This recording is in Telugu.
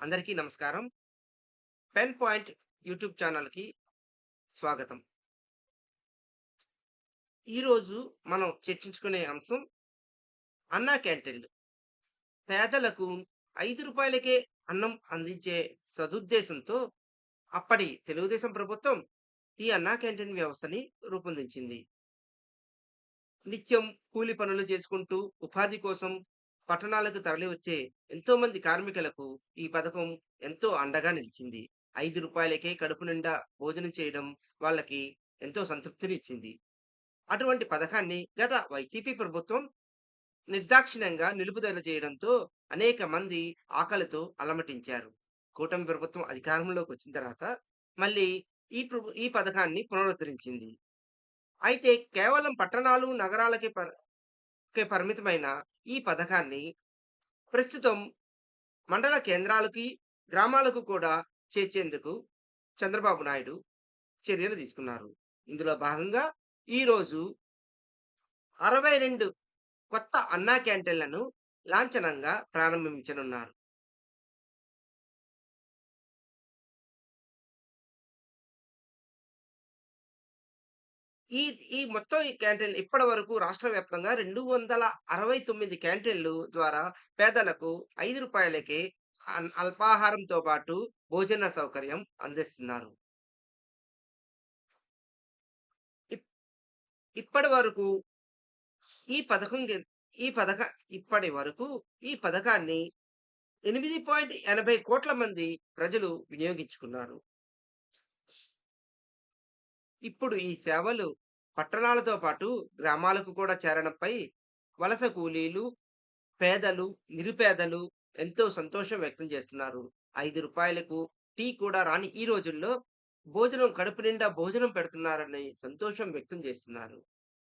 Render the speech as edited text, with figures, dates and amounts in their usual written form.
అందరికీ నమస్కారం. పెన్ పాయింట్ యూట్యూబ్ ఛానల్‌కి స్వాగతం. ఈరోజు మనం చర్చించుకునే అంశం అన్నా క్యాంటీన్‌లు. పేదలకు రూ. 5కే అన్నం అందించే సదుద్దేశంతో అప్పటి తెలుగుదేశం ప్రభుత్వం ఈ అన్నా క్యాంటీన్ వ్యవస్థని రూపొందించింది. నిత్యం కూలి పనులు చేసుకుంటూ ఉపాధి కోసం పట్టణాలకు తరలివచ్చే ఎంతోమంది కార్మికులకు ఈ పథకం ఎంతో అండగా నిలిచింది. రూ. 5కే కడుపు నిండా భోజనం చేయడం వాళ్ళకి ఎంతో సంతృప్తినిచ్చింది. అటువంటి పథకాన్ని గత వైసీపీ ప్రభుత్వం నిర్దాక్షిణ్యంగా నిలుపుదల చేయడంతో అనేక మంది ఆకలితో అలమటించారు. కూటమి ప్రభుత్వం అధికారంలోకి వచ్చిన తర్వాత మళ్ళీ ఈ పథకాన్ని పునరుద్ధరించింది. అయితే కేవలం పట్టణాలు, నగరాలకే పరిమితమైన ఈ పథకాన్ని ప్రస్తుతం మండల కేంద్రాలకి, గ్రామాలకు కూడా చేర్చేందుకు చంద్రబాబు నాయుడు చర్యలు తీసుకున్నారు. ఇందులో భాగంగా ఈరోజు 62 కొత్త అన్నా క్యాంటీన్‌లను లాంఛనంగా ప్రారంభించనున్నారు. ఈ ఈ మొత్తం ఈ క్యాంటీన్‌లు ఇప్పటి వరకు రాష్ట్ర వ్యాప్తంగా 269 క్యాంటీన్‌లు ద్వారా పేదలకు రూ. 5కే అల్పాహారంతో పాటు భోజన సౌకర్యం అందిస్తున్నారు. ఇప్ ఇప్పటి వరకు ఈ పథకం కిం ఈ పథక ఇప్పటి వరకు ఈ పథకాన్ని 8.80 మంది ప్రజలు వినియోగించుకున్నారు. ఇప్పుడు ఈ సేవలు పట్టణాలతో పాటు గ్రామాలకు కూడా చేరడంపై వలస కూలీలు, పేదలు, నిరుపేదలు ఎంతో సంతోషం వ్యక్తం చేస్తున్నారు. రూ. 5కు టీ కూడా రాని ఈ రోజుల్లో భోజనం కడుపు నిండా భోజనం పెడుతున్నారని సంతోషం వ్యక్తం చేస్తున్నారు.